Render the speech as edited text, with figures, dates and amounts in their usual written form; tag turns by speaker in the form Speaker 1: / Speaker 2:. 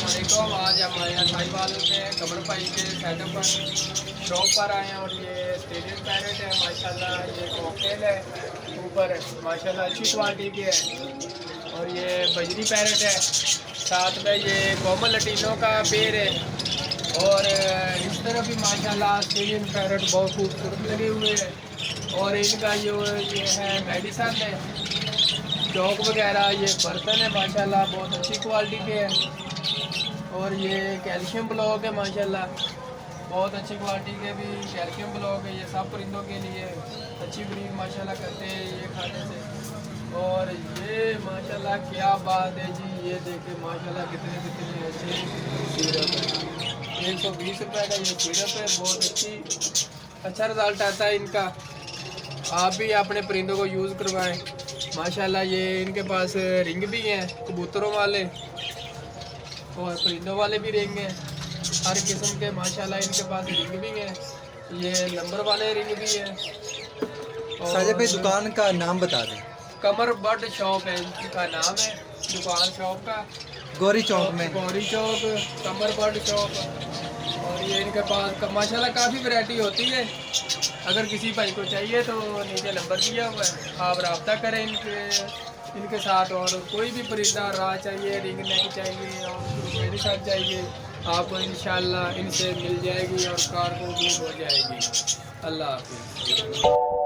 Speaker 1: अस्सलामुअलैकुम। आज हम आए हैं साहिवाल में कमर पाई के सेटअप पर शॉप पर आए हैं और ये स्टेडियम पैरेट है माशाल्लाह। ये कॉकटेल है ऊपर माशाल्लाह अच्छी क्वालिटी की है और ये बजरी पैरेट है। साथ में ये कॉमन लटीनों का पेड़ है और इस तरफ भी माशाल्लाह स्टेडियम पैरेट बहुत खूबसूरत लगे हुए हैं और इनका ये है मेडिसन है चौक वगैरह। ये बर्तन है माशाल्लाह बहुत अच्छी क्वालिटी के हैं और ये कैल्शियम ब्लॉक है माशाल्लाह बहुत अच्छी क्वालिटी के भी कैल्शियम ब्लॉक है। ये सब परिंदों के लिए अच्छी ब्रीड माशाल्लाह करते हैं ये खाने से। और ये माशाल्लाह क्या बात है जी, ये देखे माशाल्लाह कितने कितने अच्छे सिरप है। 120 रुपये का ये सिरप है, बहुत अच्छा रिजल्ट आता है इनका। आप भी अपने परिंदों को यूज़ करवाएं माशाल्लाह। ये इनके पास रिंग भी हैं कबूतरों वाले और परिंदों वाले भी रिंग हैं हर किस्म के माशाल्लाह। इनके पास रिंग भी हैं, ये नंबर वाले रिंग भी हैं।
Speaker 2: साजिद भाई दुकान का नाम बता दें।
Speaker 1: कमर बर्ड शॉप है इनका नाम है दुकान शॉप का,
Speaker 2: गौरी चौक में।
Speaker 1: गौरी चौक कमर बर्ड शॉप। और ये इनके पास माशाल्लाह काफ़ी वैरायटी होती है। अगर किसी भाई को चाहिए तो नीचे नंबर दिया हुआ है, आप रब्ता करें इनके साथ। और कोई भी परिंदा राह चाहिए, रिंग नेक चाहिए और मेरे साथ चाहिए, आपको इंशाल्लाह इनसे मिल जाएगी और कार को भी हो जाएगी। अल्लाह हाफिज़।